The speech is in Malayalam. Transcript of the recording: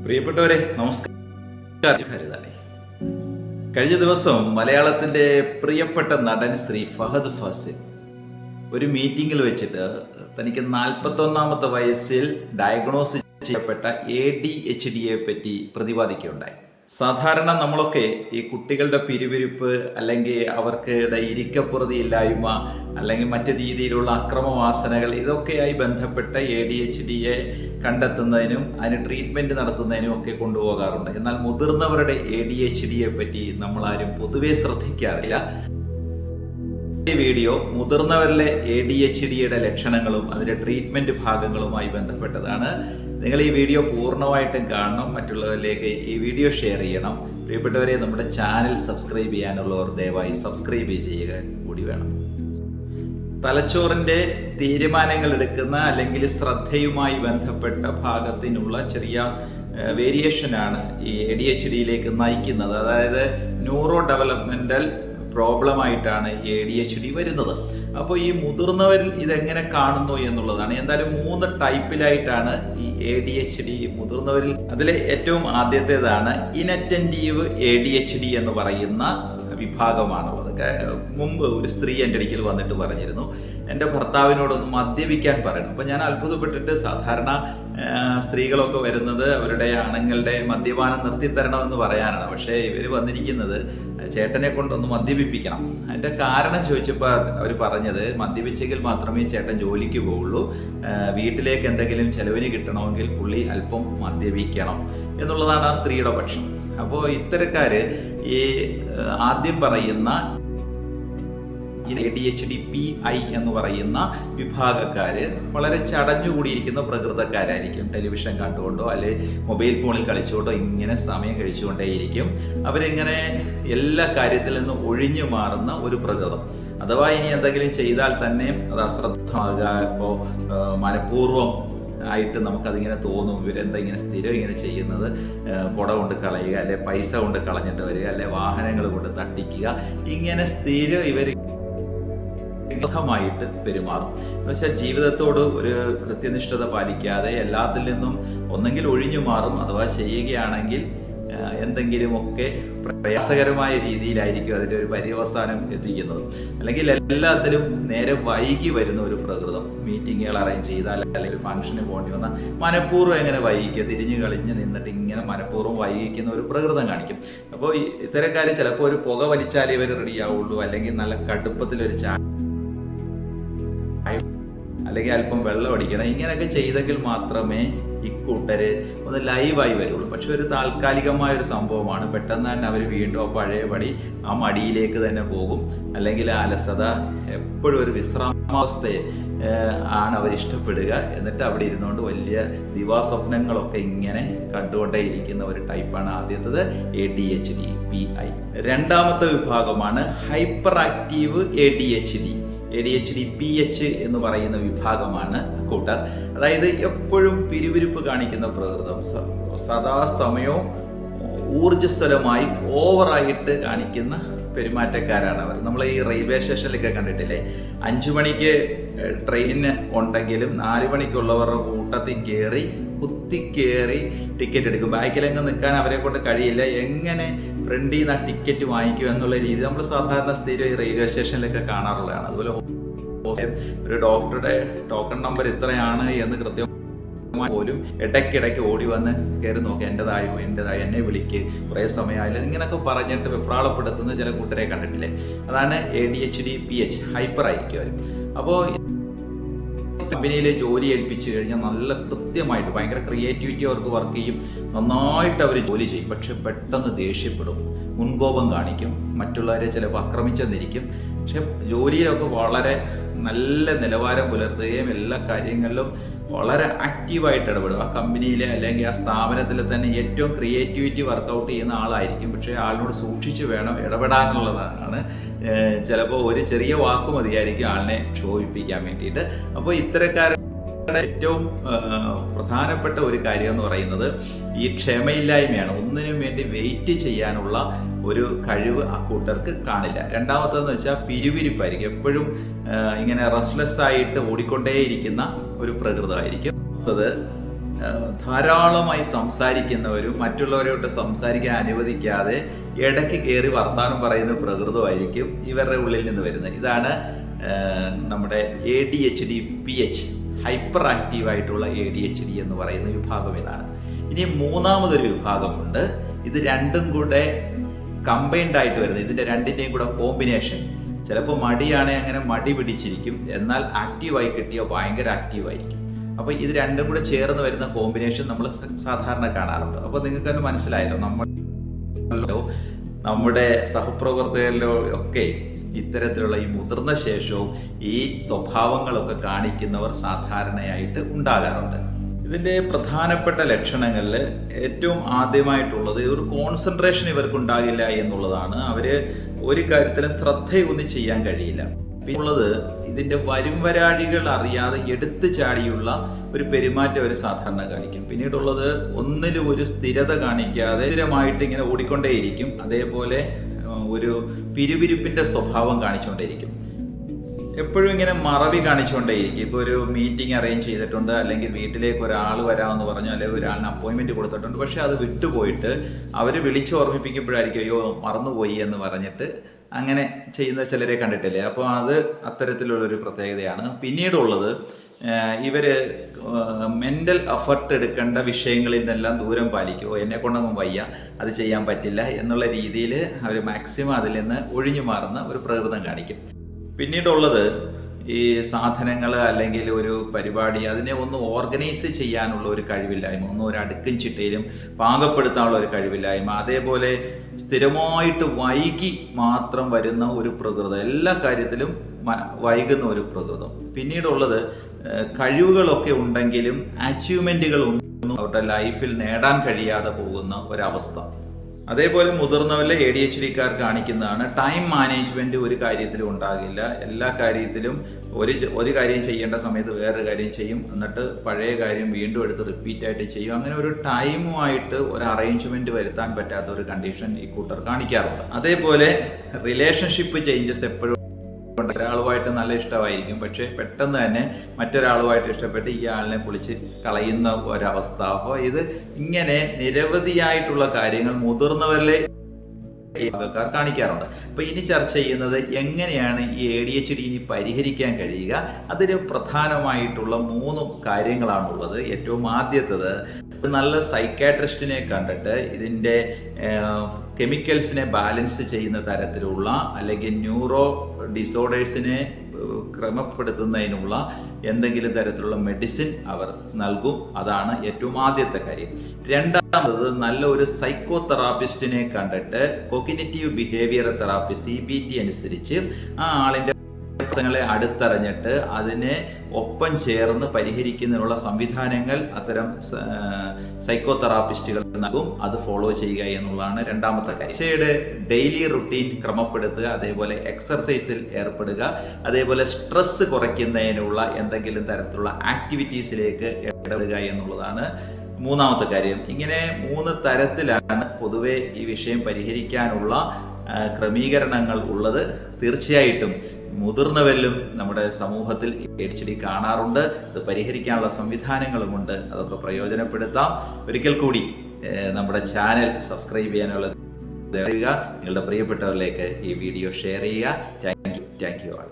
പ്രിയപ്പെട്ടവരെ നമസ്കാരം. കഴിഞ്ഞ ദിവസം മലയാളത്തിന്റെ പ്രിയപ്പെട്ട നടൻ ശ്രീ ഫഹദ് ഫാസിൽ ഒരു മീറ്റിംഗിൽ വെച്ചിട്ട് തനിക്ക് 41ാമത്തെ വയസ്സിൽ ഡയഗ്നോസ് ചെയ്യപ്പെട്ട ADHDയെ പറ്റി പ്രതിപാദിക്കുകയുണ്ടായി. സാധാരണ നമ്മളൊക്കെ ഈ കുട്ടികളുടെ പിരിവിരിപ്പ് അല്ലെങ്കിൽ അവർക്കിടെ ഇരിക്കപ്പുറതിയില്ലായ്മ അല്ലെങ്കിൽ മറ്റു രീതിയിലുള്ള അക്രമവാസനകൾ ഇതൊക്കെയായി ബന്ധപ്പെട്ട ADHDയെ കണ്ടെത്തുന്നതിനും അതിന് ട്രീറ്റ്മെൻറ്റ് നടത്തുന്നതിനും ഒക്കെ കൊണ്ടുപോകാറുണ്ട്. എന്നാൽ മുതിർന്നവരുടെ ADHDയെ പറ്റി നമ്മളാരും പൊതുവെ ശ്രദ്ധിക്കാറില്ല. ഈ വീഡിയോ മുതിർന്നവരിലെ ADHDയുടെ ലക്ഷണങ്ങളും അതിൻ്റെ ട്രീറ്റ്മെൻറ്റ് ഭാഗങ്ങളുമായി ബന്ധപ്പെട്ടതാണ്. നിങ്ങൾ ഈ വീഡിയോ പൂർണ്ണമായിട്ടും കാണണം, മറ്റുള്ളവരിലേക്ക് ഈ വീഡിയോ ഷെയർ ചെയ്യണം. പ്രിയപ്പെട്ടവരെ, നമ്മുടെ ചാനൽ സബ്സ്ക്രൈബ് ചെയ്യാനുള്ളവർ ദയവായി സബ്സ്ക്രൈബ് ചെയ്യുക കൂടി വേണം. തലച്ചോറിൻ്റെ തീരുമാനങ്ങൾ എടുക്കുന്ന അല്ലെങ്കിൽ ശ്രദ്ധയുമായി ബന്ധപ്പെട്ട ഭാഗത്തിനുള്ള ചെറിയ വേരിയേഷനാണ് ഈ ADHDയിലേക്ക് നയിക്കുന്നത്. അതായത് ന്യൂറോ ഡെവലപ്മെൻ്റൽ പ്രോബ്ലമായിട്ടാണ് ഈ ADHD വരുന്നത്. അപ്പോൾ ഈ മുതിർന്നവരിൽ ഇതെങ്ങനെ കാണുന്നു എന്നുള്ളതാണ്. എന്തായാലും 3 ടൈപ്പിലായിട്ടാണ് ഈ ADHD മുതിർന്നവരിൽ. അതിലെ ഏറ്റവും ആദ്യത്തേതാണ് ഇനറ്റൻറ്റീവ് ADHD എന്ന് പറയുന്ന വിഭാഗമാണുള്ളത്. മുമ്പ് ഒരു സ്ത്രീ എൻ്റെ അടുക്കൽ വന്നിട്ട് പറഞ്ഞിരുന്നു, എൻ്റെ ഭർത്താവിനോടൊന്ന് മദ്യപിക്കാൻ പറയണം. അപ്പോൾ ഞാൻ അത്ഭുതപ്പെട്ടിട്ട്, സാധാരണ സ്ത്രീകളൊക്കെ വരുന്നത് അവരുടെ ആണുങ്ങളുടെ മദ്യപാനം നിർത്തിത്തരണമെന്ന് പറയാനാണ്. പക്ഷേ ഇവർ വന്നിരിക്കുന്നത് ചേട്ടനെ കൊണ്ടൊന്ന് മദ്യപിപ്പിക്കണം. അതിൻ്റെ കാരണം ചോദിച്ചപ്പോൾ അവർ പറഞ്ഞത്, മദ്യപിച്ചെങ്കിൽ മാത്രമേ ചേട്ടൻ ജോലിക്ക് പോവുള്ളൂ, വീട്ടിലേക്ക് എന്തെങ്കിലും ചെലവിന് കിട്ടണമെങ്കിൽ പുള്ളി അല്പം മദ്യപിക്കണം എന്നുള്ളതാണ് ആ സ്ത്രീയുടെ പക്ഷം. അപ്പോൾ ഇത്തരക്കാർ ഈ ആദ്യം പറയുന്ന ADHD PI എന്ന് പറയുന്ന വിഭാഗക്കാർ വളരെ ചടഞ്ഞുകൂടിയിരിക്കുന്ന പ്രകൃതക്കാരായിരിക്കും. ടെലിവിഷൻ കണ്ടുകൊണ്ടോ അല്ലെ മൊബൈൽ ഫോണിൽ കളിച്ചുകൊണ്ടോ ഇങ്ങനെ സമയം കഴിച്ചുകൊണ്ടേയിരിക്കും. അവരിങ്ങനെ എല്ലാ കാര്യത്തിൽ നിന്നും ഒഴിഞ്ഞു മാറുന്ന ഒരു പ്രകൃതം. അഥവാ ഇനി എന്തെങ്കിലും ചെയ്താൽ തന്നെ അത് അശ്രദ്ധമാകുക, ഇപ്പോൾ മനഃപൂർവ്വം ആയിട്ട് നമുക്കതിങ്ങനെ തോന്നും. ഇവരെന്താ ഇങ്ങനെ സ്ഥിരം ഇങ്ങനെ ചെയ്യുന്നത്, കുട കൊണ്ട് കളയുക, അല്ലെ പൈസ കൊണ്ട് കളഞ്ഞിട്ട് വരിക, അല്ലെ വാഹനങ്ങൾ കൊണ്ട് തട്ടിക്കുക, ഇങ്ങനെ സ്ഥിരം ഇവർ ായിട്ട് പെരുമാറും. എന്ന് വെച്ചാൽ ജീവിതത്തോട് ഒരു കൃത്യനിഷ്ഠത പാലിക്കാതെ എല്ലാത്തിൽ നിന്നും ഒന്നെങ്കിൽ ഒഴിഞ്ഞു മാറും, അഥവാ ചെയ്യുകയാണെങ്കിൽ എന്തെങ്കിലുമൊക്കെ പ്രയാസകരമായ രീതിയിലായിരിക്കും അതിൻ്റെ ഒരു പര്യവസാനം എത്തിക്കുന്നത്. അല്ലെങ്കിൽ എല്ലാത്തിലും നേരെ വൈകി വരുന്ന ഒരു പ്രകൃതം. മീറ്റിങ്ങുകൾ അറേഞ്ച് ചെയ്താൽ അല്ലെങ്കിൽ ഒരു ഫംഗ്ഷന് പോകേണ്ടി വന്നാൽ മനഃപൂർവ്വം എങ്ങനെ വൈകിക്കുക, തിരിഞ്ഞു കളിഞ്ഞ് നിന്നിട്ട് ഇങ്ങനെ മനഃപൂർവ്വം വൈകിക്കുന്ന ഒരു പ്രകൃതം കാണിക്കും. അപ്പോൾ ഇത്തരക്കാർ ചിലപ്പോൾ ഒരു പുക വലിച്ചാലേ ഇവർ റെഡിയാവുള്ളൂ, അല്ലെങ്കിൽ നല്ല കടുപ്പത്തിലൊരു അല്ലെങ്കിൽ അല്പം വെള്ളം അടിക്കണം. ഇങ്ങനെയൊക്കെ ചെയ്തെങ്കിൽ മാത്രമേ ഇക്കൂട്ടര് ഒന്ന് ലൈവായി വരുള്ളൂ. പക്ഷെ ഒരു താൽക്കാലികമായ ഒരു സംഭവമാണ്. പെട്ടെന്ന് തന്നെ അവർ വീണ്ടും ആ പഴയപടി ആ മടിയിലേക്ക് തന്നെ പോകും. അല്ലെങ്കിൽ അലസത, എപ്പോഴും ഒരു വിശ്രാമാവസ്ഥയെ ആണ് അവർ ഇഷ്ടപ്പെടുക. എന്നിട്ട് അവിടെ ഇരുന്നുകൊണ്ട് വലിയ ദിവാസ്വപ്നങ്ങളൊക്കെ ഇങ്ങനെ കണ്ടുകൊണ്ടേ ഇരിക്കുന്ന ഒരു ടൈപ്പാണ് ആദ്യത്തത് ADHD PI. രണ്ടാമത്തെ വിഭാഗമാണ് ഹൈപ്പർ ആക്റ്റീവ് ADHD PH എന്ന് പറയുന്ന വിഭാഗമാണ് കൂട്ടർ. അതായത് എപ്പോഴും പിരിവിരിപ്പ് കാണിക്കുന്ന പ്രകൃതം, സദാസമയവും ഊർജ്ജസ്വലമായി ഓവറായിട്ട് കാണിക്കുന്ന പെരുമാറ്റക്കാരാണ് അവർ. നമ്മൾ ഈ റെയിൽവേ സ്റ്റേഷനിലൊക്കെ കണ്ടിട്ടില്ലേ, 5 മണിക്ക് ട്രെയിന് ഉണ്ടെങ്കിലും 4 മണിക്കുള്ളവരുടെ കൂട്ടത്തിൽ കയറി കുത്തിക്കയറി ടിക്കറ്റ് എടുക്കും. ബാക്കിലെങ്ങും നിൽക്കാൻ അവരെ കൊണ്ട് കഴിയില്ല. എങ്ങനെ ഫ്രണ്ടിൽ നിന്ന് ആ ടിക്കറ്റ് വാങ്ങിക്കും എന്നുള്ള രീതി നമ്മൾ സാധാരണ സ്ഥിരം ഈ റെയിൽവേ സ്റ്റേഷനിലൊക്കെ കാണാറുള്ളതാണ്. അതുപോലെ ഒരു ഡോക്ടറുടെ ടോക്കൺ നമ്പർ ഇത്രയാണ് എന്ന് കൃത്യമായി പോലും ഇടയ്ക്കിടയ്ക്ക് ഓടി വന്ന് കയറി നോക്കി, എൻ്റെതായോ എന്നെ വിളിക്ക്, കുറേ സമയമായില്ല, ഇങ്ങനെയൊക്കെ പറഞ്ഞിട്ട് വെപ്രാളപ്പെടുത്തുന്ന ചില കൂട്ടരെ കണ്ടിട്ടില്ലേ. അതാണ് ADHD PH. ഹൈപ്പർ ആയിരിക്കും അവർ. അപ്പോൾ കമ്പനിയിൽ ജോലി ഏൽപ്പിച്ചു കഴിഞ്ഞാൽ നല്ല കൃത്യമായിട്ട് ഭയങ്കര ക്രിയേറ്റിവിറ്റി അവർക്ക് വർക്ക് ചെയ്യും, നന്നായിട്ട് അവർ ജോലി ചെയ്യും. പക്ഷെ പെട്ടെന്ന് ദേഷ്യപ്പെടും, മുൻകോപം കാണിക്കും, മറ്റുള്ളവരെ ചിലപ്പോൾ ആക്രമിച്ചെന്നിരിക്കും. പക്ഷെ ജോലിയിലൊക്കെ വളരെ നല്ല നിലവാരം പുലർത്തുകയും എല്ലാ കാര്യങ്ങളിലും വളരെ ആക്റ്റീവായിട്ട് ഇടപെടും. ആ കമ്പനിയിലെ അല്ലെങ്കിൽ ആ സ്ഥാപനത്തിൽ തന്നെ ഏറ്റവും ക്രിയേറ്റിവിറ്റി വർക്കൗട്ട് ചെയ്യുന്ന ആളായിരിക്കും. പക്ഷേ ആളിനോട് സൂക്ഷിച്ച് വേണം ഇടപെടാനുള്ളതാണ്. ചിലപ്പോൾ ഒരു ചെറിയ വാക്ക് മതിയായിരിക്കും ആളിനെ ക്ഷോഭിപ്പിക്കാൻ വേണ്ടിയിട്ട്. അപ്പോൾ ഇത്തരക്കാരുടെ ഏറ്റവും പ്രധാനപ്പെട്ട ഒരു കാര്യം എന്ന് പറയുന്നത് ഈ ക്ഷമയില്ലായ്മയാണ്. ഒന്നിനും വേണ്ടി വെയിറ്റ് ചെയ്യാനുള്ള ഒരു കഴിവ് ആ കൂട്ടർക്ക് കാണില്ല. രണ്ടാമത്തേന്ന് വെച്ചാൽ പിരിവിരിപ്പായിരിക്കും. എപ്പോഴും ഇങ്ങനെ റെസ്റ്റ്ലെസ് ആയിട്ട് ഓടിക്കൊണ്ടേയിരിക്കുന്ന ഒരു പ്രകൃതമായിരിക്കും. ധാരാളമായി സംസാരിക്കുന്നവരും മറ്റുള്ളവരോട്ട് സംസാരിക്കാൻ അനുവദിക്കാതെ ഇടയ്ക്ക് കയറി വർത്തമാനം പറയുന്ന പ്രകൃതമായിരിക്കും ഇവരുടെ ഉള്ളിൽ നിന്ന് വരുന്നത്. ഇതാണ് നമ്മുടെ ADHD-PH, ഹൈപ്പർ ആക്റ്റീവായിട്ടുള്ള ADHD എന്ന് പറയുന്ന വിഭാഗം ഇതാണ്. ഇനി മൂന്നാമതൊരു വിഭാഗമുണ്ട്. ഇത് രണ്ടും കൂടെ കമ്പൈൻഡ് ആയിട്ട് വരുന്നത്, ഇതിൻ്റെ രണ്ടിൻ്റെയും കൂടെ കോമ്പിനേഷൻ. ചിലപ്പോൾ മടിയാണെങ്കിൽ അങ്ങനെ മടി പിടിച്ചിരിക്കും, എന്നാൽ ആക്റ്റീവായി കിട്ടിയാൽ ഭയങ്കര ആക്റ്റീവായിരിക്കും. അപ്പോൾ ഇത് രണ്ടും കൂടെ ചേർന്ന് വരുന്ന കോമ്പിനേഷൻ നമ്മൾ സാധാരണ കാണാറുണ്ട്. അപ്പോൾ നിങ്ങൾക്ക് തന്നെ മനസ്സിലായല്ലോ, നമ്മുടെ സഹപ്രവർത്തകരിലോ ഒക്കെ ഇത്തരത്തിലുള്ള ഈ മുതിർന്ന ശേഷവും ഈ സ്വഭാവങ്ങളൊക്കെ കാണിക്കുന്നവർ സാധാരണയായിട്ട് ഉണ്ടാകാറുണ്ട്. ഇതിൻ്റെ പ്രധാനപ്പെട്ട ലക്ഷണങ്ങളിൽ ഏറ്റവും ആദ്യമായിട്ടുള്ളത് ഒരു കോൺസെൻട്രേഷൻ ഇവർക്കുണ്ടാകില്ല എന്നുള്ളതാണ്. അവർ ഒരു കാര്യത്തിലും ശ്രദ്ധയൊന്നും ചെയ്യാൻ കഴിയില്ല. പിന്നുള്ളത് ഇതിൻ്റെ വരുംവരാഴികൾ അറിയാതെ എടുത്തു ചാടിയുള്ള ഒരു പെരുമാറ്റം അവർ സാധാരണ കാണിക്കും. പിന്നീടുള്ളത് ഒന്നിലും ഒരു സ്ഥിരത കാണിക്കാതെ സ്ഥിരമായിട്ട് ഇങ്ങനെ ഓടിക്കൊണ്ടേയിരിക്കും. അതേപോലെ ഒരു പിരിപിരിപ്പിൻ്റെ സ്വഭാവം കാണിച്ചുകൊണ്ടേയിരിക്കും. എപ്പോഴും ഇങ്ങനെ മറവി കാണിച്ചുകൊണ്ടേയിരിക്കും. ഇപ്പോൾ ഒരു മീറ്റിംഗ് അറേഞ്ച് ചെയ്തിട്ടുണ്ട്, അല്ലെങ്കിൽ വീട്ടിലേക്ക് ഒരാൾ വരാമെന്ന് പറഞ്ഞു, അല്ലെങ്കിൽ ഒരാളിന് അപ്പോയിൻമെൻറ്റ് കൊടുത്തിട്ടുണ്ട്, പക്ഷേ അത് വിട്ടുപോയിട്ട് അവർ വിളിച്ച് ഓർമ്മിപ്പിക്കുമ്പോഴായിരിക്കും അയ്യോ മറന്നുപോയി എന്ന് പറഞ്ഞിട്ട് അങ്ങനെ ചെയ്യുന്ന ചിലരെ കണ്ടിട്ടില്ലേ. അപ്പോൾ അത് അത്തരത്തിലുള്ളൊരു പ്രത്യേകതയാണ്. പിന്നീടുള്ളത് ഇവർ മെൻ്റൽ എഫർട്ട് എടുക്കേണ്ട വിഷയങ്ങളിൽ നിന്നെല്ലാം ദൂരം പാലിക്കുമോ, എന്നെ കൊണ്ടൊന്നും വയ്യ, അത് ചെയ്യാൻ പറ്റില്ല എന്നുള്ള രീതിയിൽ അവർ മാക്സിമം അതിൽ നിന്ന് ഒഴിഞ്ഞു മാറുന്ന ഒരു പ്രകൃതം കാണിക്കും. പിന്നീടുള്ളത് ഈ സാധനങ്ങൾ അല്ലെങ്കിൽ ഒരു പരിപാടി അതിനെ ഒന്ന് ഓർഗനൈസ് ചെയ്യാനുള്ള ഒരു കഴിവില്ലായ്മ, ഒന്നും ഒരു അടുക്കും ചിട്ടയിലും പാകപ്പെടുത്താനുള്ള ഒരു കഴിവില്ലായ്മ, അതേപോലെ സ്ഥിരമായിട്ട് വൈകി മാത്രം വരുന്ന ഒരു പ്രകൃതം, എല്ലാ കാര്യത്തിലും വൈകുന്ന ഒരു പ്രകൃതം. പിന്നീടുള്ളത് കഴിവുകളൊക്കെ ഉണ്ടെങ്കിലും അച്ചീവ്മെൻറ്റുകൾ ഒന്നും അവരുടെ ലൈഫിൽ നേടാൻ കഴിയാതെ പോകുന്ന ഒരവസ്ഥ. അതേപോലെ മുതിർന്നവരിലെ ADHD-ക്കാർ കാണിക്കുന്നതാണ് ടൈം മാനേജ്മെൻറ്റ് ഒരു കാര്യത്തിലും ഉണ്ടാകില്ല. എല്ലാ കാര്യത്തിലും ഒരു കാര്യം ചെയ്യേണ്ട സമയത്ത് വേറൊരു കാര്യം ചെയ്യും, എന്നിട്ട് പഴയ കാര്യം വീണ്ടും എടുത്ത് റിപ്പീറ്റായിട്ട് ചെയ്യും. അങ്ങനെ ഒരു ടൈമുമായിട്ട് ഒരു അറേഞ്ച്മെൻറ്റ് വരുത്താൻ പറ്റാത്ത ഒരു കണ്ടീഷൻ ഈ കൂട്ടർ കാണിക്കാറുണ്ട്. അതേപോലെ റിലേഷൻഷിപ്പ് ചേഞ്ചസ് എപ്പോഴും ഒരാളുമായിട്ട് നല്ല ഇഷ്ടമായിരിക്കും, പക്ഷേ പെട്ടെന്ന് തന്നെ മറ്റൊരാളുമായിട്ട് ഇഷ്ടപ്പെട്ട് ഈ ആളിനെ പൊളിച്ച് കളയുന്ന ഒരവസ്ഥ. അപ്പോൾ ഇത് ഇങ്ങനെ നിരവധിയായിട്ടുള്ള കാര്യങ്ങൾ മുതിർന്നവരിലെ ആൾക്കാർ കാണിക്കാറുണ്ട്. അപ്പോൾ ഇനി ചർച്ച ചെയ്യുന്നത് എങ്ങനെയാണ് ഈ ADHD ഇനി പരിഹരിക്കാൻ കഴിയുക. അതിന് പ്രധാനമായിട്ടുള്ള 3 കാര്യങ്ങളാണുള്ളത്. ഏറ്റവും ആദ്യത്തേത് നല്ല സൈക്കാട്രിസ്റ്റിനെ കണ്ടിട്ട് ഇതിൻ്റെ കെമിക്കൽസിനെ ബാലൻസ് ചെയ്യുന്ന തരത്തിലുള്ള അല്ലെങ്കിൽ ന്യൂറോ ഡിസോർഡേഴ്സിനെ ക്രമപ്പെടുത്തുന്നതിനുള്ള എന്തെങ്കിലും തരത്തിലുള്ള മെഡിസിൻ അവർ നൽകും. അതാണ് ഏറ്റവും ആദ്യത്തെ കാര്യം. രണ്ടാമത് നല്ല ഒരു സൈക്കോ തെറാപ്പിസ്റ്റിനെ കണ്ടിട്ട് കോഗ്നിറ്റീവ് ബിഹേവിയർ തെറാപ്പി CBT അനുസരിച്ച് ആ ആളിൻ്റെ പ്രശ്നങ്ങളെ അടുത്തറിഞ്ഞിട്ട് അതിനെ ഒപ്പം ചേർന്ന് പരിഹരിക്കുന്നതിനുള്ള സംവിധാനങ്ങൾ അത്തരം സൈക്കോ തെറാപ്പിസ്റ്റുകൾ നൽകും. അത് ഫോളോ ചെയ്യുക എന്നുള്ളതാണ് രണ്ടാമത്തെ കാര്യം. ഡെയിലി റുട്ടീൻ ക്രമപ്പെടുത്തുക, അതേപോലെ എക്സർസൈസിൽ ഏർപ്പെടുക, അതേപോലെ സ്ട്രെസ് കുറയ്ക്കുന്നതിനുള്ള എന്തെങ്കിലും തരത്തിലുള്ള ആക്ടിവിറ്റീസിലേക്ക് ഇടപെടുക എന്നുള്ളതാണ് മൂന്നാമത്തെ കാര്യം. ഇങ്ങനെ 3 തരത്തിലാണ് പൊതുവെ ഈ വിഷയം പരിഹരിക്കാനുള്ള ക്രമീകരണങ്ങൾ ഉള്ളത്. തീർച്ചയായിട്ടും മുതിർന്നവരിലും നമ്മുടെ സമൂഹത്തിൽ ADHD കാണാറുണ്ട്. അത് പരിഹരിക്കാനുള്ള സംവിധാനങ്ങളുമുണ്ട്. അതൊക്കെ പ്രയോജനപ്പെടുത്താം. ഒരിക്കൽ കൂടി നമ്മുടെ ചാനൽ സബ്സ്ക്രൈബ് ചെയ്യാനുള്ള നിങ്ങളുടെ പ്രിയപ്പെട്ടവരിലേക്ക് ഈ വീഡിയോ ഷെയർ ചെയ്യുക. Thank you all.